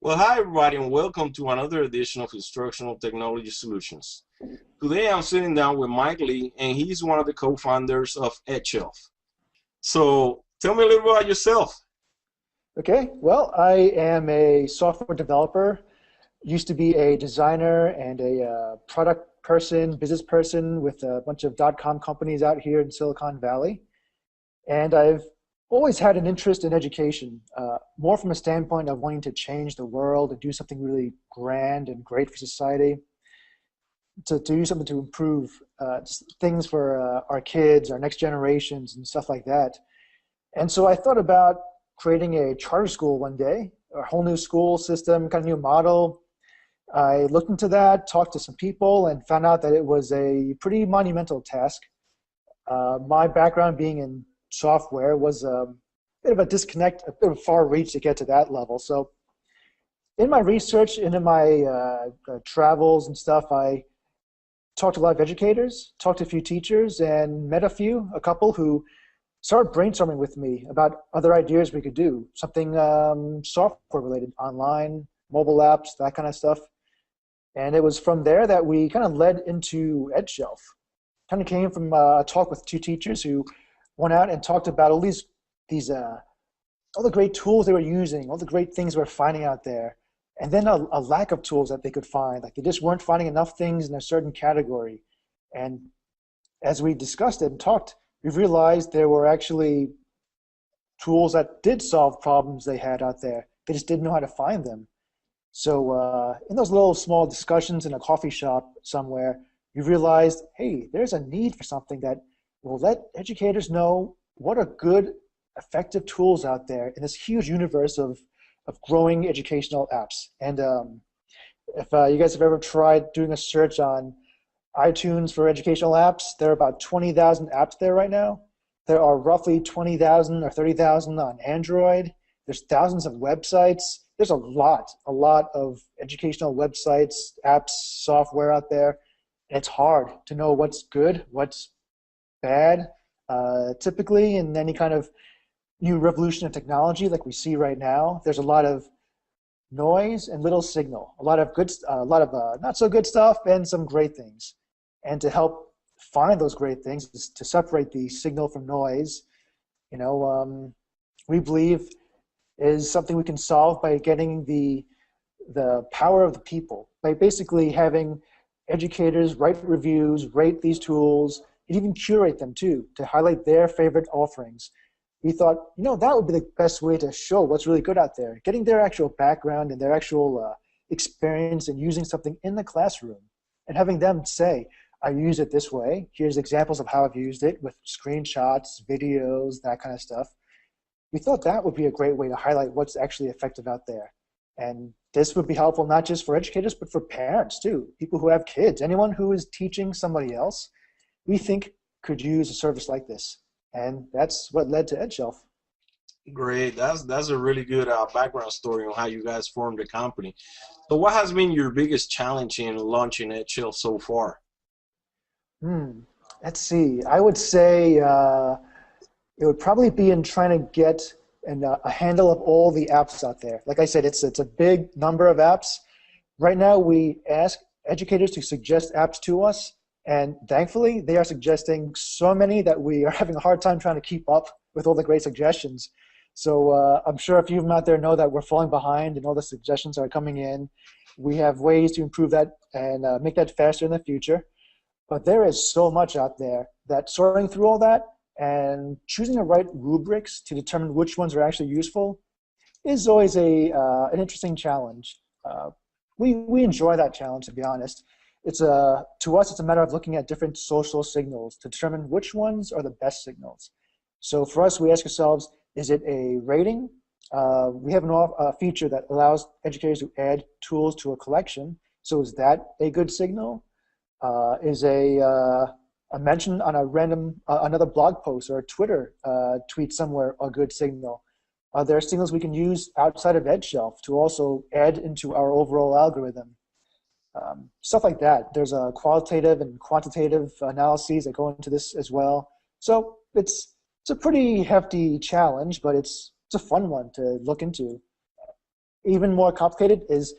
Well, hi everybody, and welcome to another edition of Instructional Technology Solutions. Today I'm sitting down with Mike Lee, and he's one of the co-founders of EdgeShelf. So tell me a little bit about yourself. Okay, well, I am a software developer. Used to be a designer and a product person, business person with a bunch of dot-com companies out here in Silicon Valley. And I've always had an interest in education, more from a standpoint of wanting to change the world and do something really grand and great for society, to do something to improve things for our kids, our next generations, and stuff like that. And so I thought about creating a charter school one day, a whole new school system, kind of new model. I looked into that, talked to some people, and found out that it was a pretty monumental task. My background being in software was a bit of a disconnect, a bit of far reach to get to that level. So in my research and in my travels and stuff, I talked to a lot of educators, talked to a few teachers, and met a couple who started brainstorming with me about other ideas we could do, something software related, online, mobile apps, that kind of stuff. And it was from there that we kind of led into EdgeShelf. Kind of came from a talk with two teachers who went out and talked about all all the great tools they were using, all the great things they were finding out there, and then a lack of tools that they could find. Like they just weren't finding enough things in a certain category. And as we discussed it and talked, we realized there were actually tools that did solve problems they had out there. They just didn't know how to find them. So in those little small discussions in a coffee shop somewhere, we realized, hey, there's a need for something that will let educators know what are good, effective tools out there in this huge universe of growing educational apps. And if you guys have ever tried doing a search on iTunes for educational apps, there are about 20,000 apps there right now. There are roughly 20,000 or 30,000 on Android. There's thousands of websites. There's a lot of educational websites, apps, software out there. And it's hard to know what's good, what's bad. Typically, in any kind of new revolution of technology like we see right now, there's a lot of noise and little signal, a lot of good, not so good stuff, and some great things. And to help find those great things, to separate the signal from noise, we believe is something we can solve by getting the power of the people, by basically having educators write reviews, rate these tools, and even curate them too, to highlight their favorite offerings. We thought, that would be the best way to show what's really good out there, getting their actual background and their actual experience in using something in the classroom, and having them say, I use it this way. Here's examples of how I've used it with screenshots, videos, that kind of stuff. We thought that would be a great way to highlight what's actually effective out there. And this would be helpful not just for educators, but for parents too, people who have kids, anyone who is teaching somebody else, we think could use a service like this. And that's what led to EdgeShelf. Great. That's a really good background story on how you guys formed the company. So what has been your biggest challenge in launching EdgeShelf so far? Let's see. I would say it would probably be in trying to get a handle of all the apps out there. Like I said, it's a big number of apps. Right now, we ask educators to suggest apps to us, and thankfully, they are suggesting so many that we are having a hard time trying to keep up with all the great suggestions. So I'm sure a few of them out there know that we're falling behind and all the suggestions are coming in. We have ways to improve that and make that faster in the future. But there is so much out there that sorting through all that and choosing the right rubrics to determine which ones are actually useful is always an interesting challenge. We enjoy that challenge, to be honest. To us, it's a matter of looking at different social signals to determine which ones are the best signals. So for us, we ask ourselves, is it a rating? We have a feature that allows educators to add tools to a collection. So is that a good signal? Is a mention on a random another blog post or a Twitter tweet somewhere a good signal? Are there signals we can use outside of EdgeShelf to also add into our overall algorithm? Stuff like that. There's a qualitative and quantitative analyses that go into this as well. So it's a pretty hefty challenge, but it's a fun one to look into. even more complicated is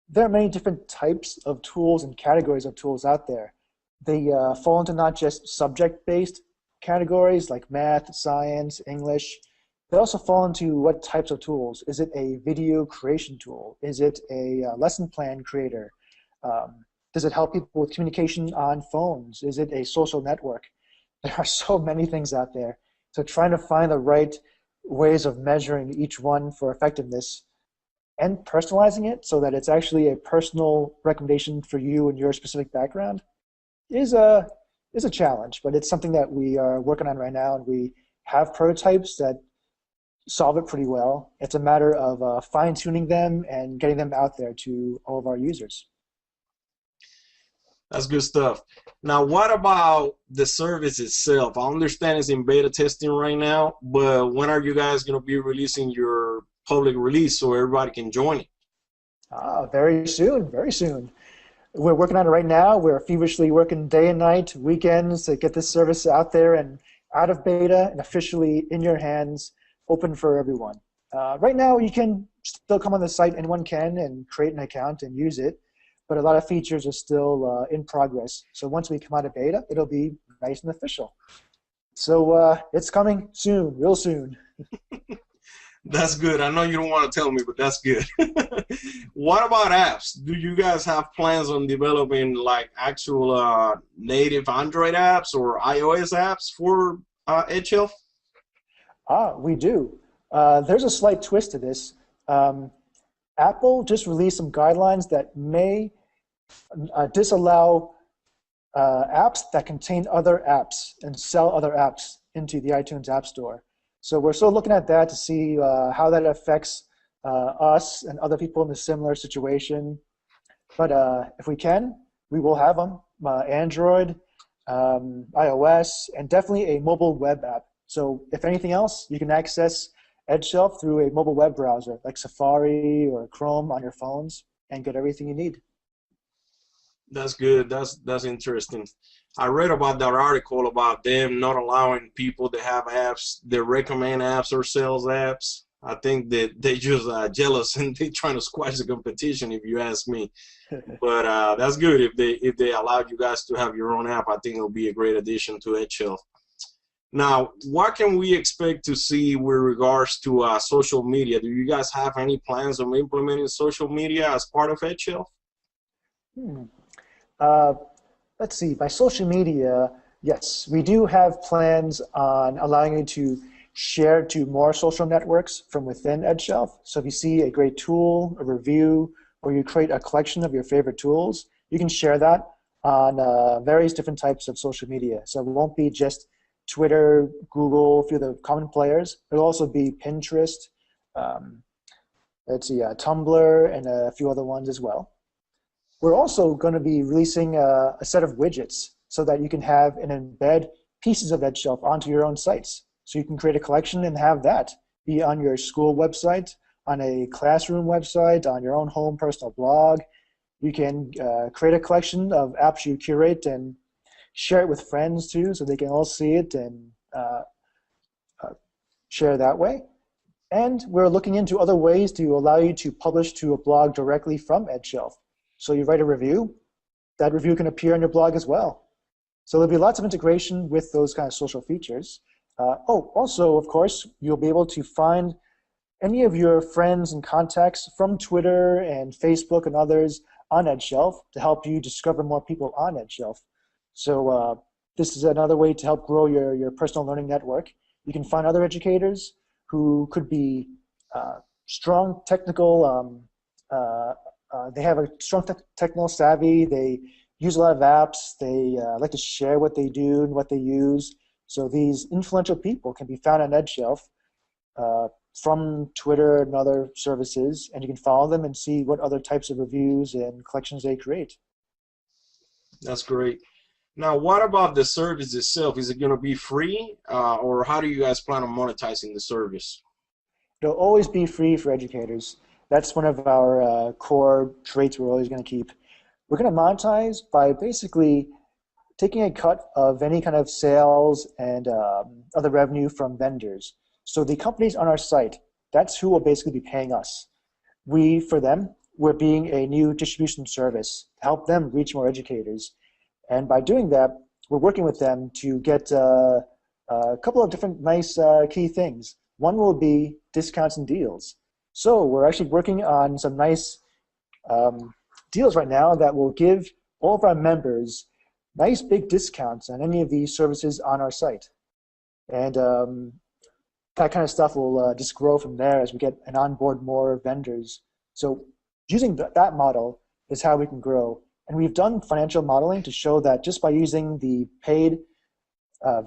there are many different types of tools and categories of tools out there. They fall into not just subject-based categories like math, science, English. They also fall into what types of tools. Is it a video creation tool? Is it a lesson plan creator? Does it help people with communication on phones? Is it a social network? There are so many things out there. So trying to find the right ways of measuring each one for effectiveness and personalizing it so that it's actually a personal recommendation for you and your specific background is a challenge, but it's something that we are working on right now, and we have prototypes that solve it pretty well. It's a matter of fine-tuning them and getting them out there to all of our users. That's good stuff. Now, what about the service itself? I understand it's in beta testing right now, but when are you guys going to be releasing your public release so everybody can join it? Very soon, very soon. We're working on it right now. We're feverishly working day and night, weekends, to get this service out there and out of beta and officially in your hands, open for everyone. Right now, you can still come on the site, anyone can, and create an account and use it. But a lot of features are still in progress. So once we come out of beta, it'll be nice and official. So it's coming soon, real soon. That's good. I know you don't want to tell me, but that's good. What about apps? Do you guys have plans on developing like actual native Android apps or iOS apps for Edshelf? We do. There's a slight twist to this. Apple just released some guidelines that may disallow apps that contain other apps and sell other apps into the iTunes App Store. So we're still looking at that to see how that affects us and other people in a similar situation. But if we can, we will have them. Android, iOS, and definitely a mobile web app. So if anything else, you can access Edshelf through a mobile web browser like Safari or Chrome on your phones and get everything you need. That's good. That's interesting. I read about that article about them not allowing people to have apps that recommend apps or sells apps. I think that they just jealous and they trying to squash the competition, if you ask me. But that's good if they allowed you guys to have your own app. I think it'll be a great addition to Edshelf. Now, what can we expect to see with regards to social media? Do you guys have any plans on implementing social media as part of Edshelf? Let's see. By social media, yes, we do have plans on allowing you to share to more social networks from within Edshelf. So if you see a great tool, a review, or you create a collection of your favorite tools, you can share that on various different types of social media. So it won't be just Twitter, Google, a few of the common players. It'll also be Pinterest, Tumblr, and a few other ones as well. We're also going to be releasing a set of widgets so that you can have and embed pieces of Edshelf onto your own sites. So you can create a collection and have that be on your school website, on a classroom website, on your own home personal blog. You can create a collection of apps you curate and share it with friends too, so they can all see it and share that way. And we're looking into other ways to allow you to publish to a blog directly from Edshelf. So you write a review, that review can appear on your blog as well. So there'll be lots of integration with those kind of social features. Also, of course, you'll be able to find any of your friends and contacts from Twitter and Facebook and others on Edshelf to help you discover more people on Edshelf. So this is another way to help grow your personal learning network. You can find other educators who could be strong technical, they have a strong technical savvy, they use a lot of apps, they like to share what they do and what they use. So these influential people can be found on Edshelf from Twitter and other services, and you can follow them and see what other types of reviews and collections they create. That's great. Now, what about the service itself? Is it going to be free, or how do you guys plan on monetizing the service? It'll always be free for educators. That's one of our core traits we're always going to keep. We're going to monetize by basically taking a cut of any kind of sales and other revenue from vendors. So the companies on our site, that's who will basically be paying us. for them, we're being a new distribution service to help them reach more educators. And by doing that, we're working with them to get a couple of different nice key things. One will be discounts and deals. So we're actually working on some nice deals right now that will give all of our members nice big discounts on any of these services on our site. And that kind of stuff will just grow from there as we get and onboard more vendors. So using that model is how we can grow. And we've done financial modeling to show that just by using the paid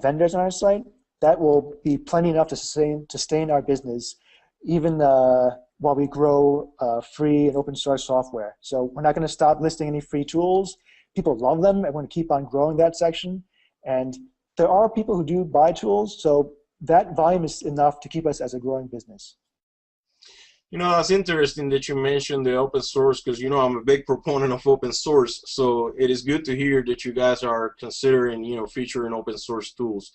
vendors on our site, that will be plenty enough to sustain our business, even while we grow free and open source software. So we're not going to stop listing any free tools. People love them, and we're going to keep on growing that section. And there are people who do buy tools, so that volume is enough to keep us as a growing business. You know, that's interesting that you mentioned the open source, because, you know, I'm a big proponent of open source. So it is good to hear that you guys are considering, you know, featuring open source tools.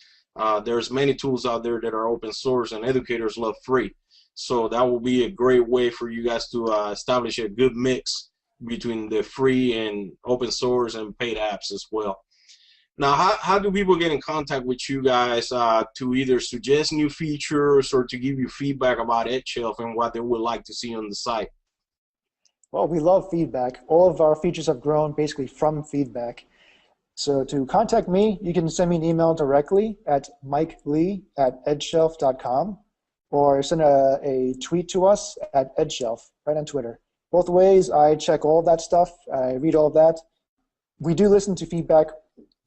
There's many tools out there that are open source, and educators love free. So that will be a great way for you guys to establish a good mix between the free and open source and paid apps as well. Now, how do people get in contact with you guys to either suggest new features or to give you feedback about EdShelf and what they would like to see on the site? Well, we love feedback. All of our features have grown basically from feedback. So to contact me, you can send me an email directly at mikelee@edshelf.com or send a tweet to us at edshelf right on Twitter. Both ways, I check all of that stuff. I read all of that. We do listen to feedback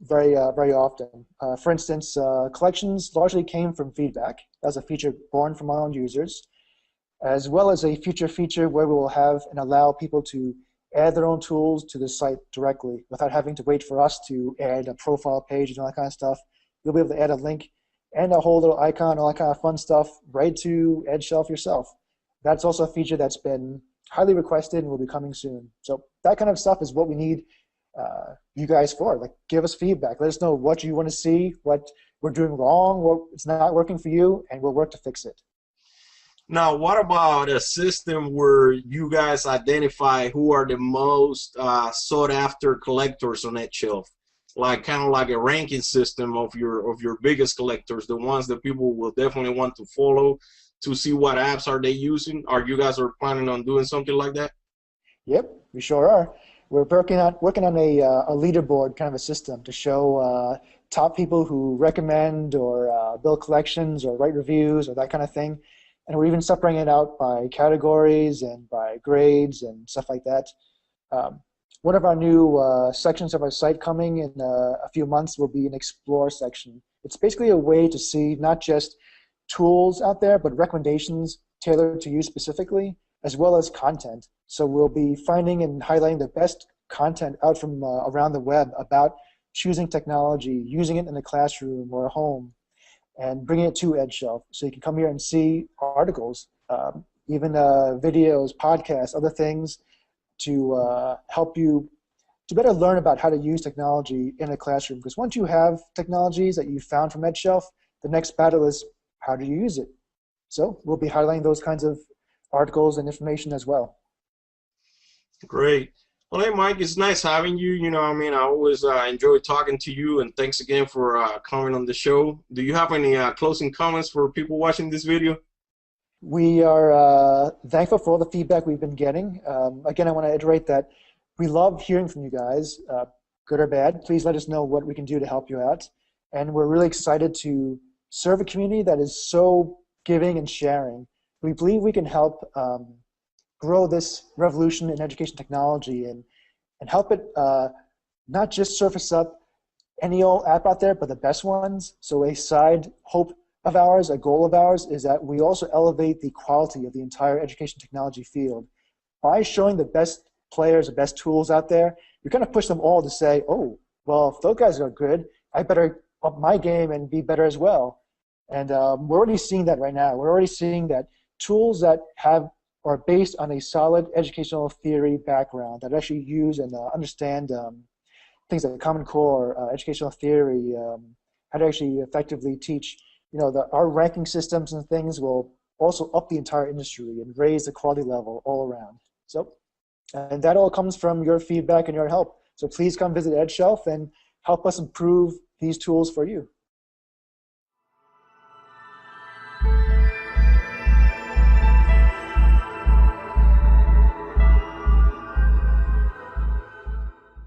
very often. For instance, collections largely came from feedback. That was a feature born from our own users, as well as a future feature where we will have and allow people to add their own tools to the site directly without having to wait for us to add a profile page and all that kind of stuff. You'll be able to add a link and a whole little icon, all that kind of fun stuff right to EdShelf yourself. That's also a feature that's been highly requested and will be coming soon. So that kind of stuff is what we need you guys for. Like, give us feedback. Let us know what you want to see, what we're doing wrong, what it's not working for you, and we'll work to fix it. Now, what about a system where you guys identify who are the most sought after collectors on EdShelf? Like kind of like a ranking system of your biggest collectors, the ones that people will definitely want to follow to see what apps are they using. Are you guys planning on doing something like that? Yep, we sure are. We're working on a leaderboard kind of a system to show top people who recommend or build collections or write reviews or that kind of thing. And we're even separating it out by categories and by grades and stuff like that. One of our new sections of our site coming in a few months will be an Explore section. It's basically a way to see not just tools out there, but recommendations tailored to you specifically, as well as content. So we'll be finding and highlighting the best content out from around the web about choosing technology, using it in the classroom or home, and bringing it to EdShelf. So you can come here and see articles, even videos, podcasts, other things to help you to better learn about how to use technology in a classroom. Because once you have technologies that you found from EdShelf, the next battle is how do you use it? So we'll be highlighting those kinds of articles and information as well. Great. Well, hey, Mike, it's nice having you. You know, I mean, I always enjoy talking to you, and thanks again for coming on the show. Do you have any closing comments for people watching this video? We are thankful for all the feedback we've been getting. Again, I want to iterate that we love hearing from you guys, good or bad. Please let us know what we can do to help you out. And we're really excited to serve a community that is so giving and sharing. We believe we can help grow this revolution in education technology and help it not just surface up any old app out there, but the best ones. So a side hope of ours, a goal of ours, is that we also elevate the quality of the entire education technology field. By showing the best players, the best tools out there, you're going to push them all to say, oh, well, if those guys are good, I better up my game and be better as well. And we're already seeing that right now. We're already seeing that tools that are based on a solid educational theory background that actually use and understand things like Common Core, educational theory, how to actually effectively teach. You know, our ranking systems and things will also up the entire industry and raise the quality level all around. So, and that all comes from your feedback and your help. So please come visit EdgeShelf and help us improve these tools for you.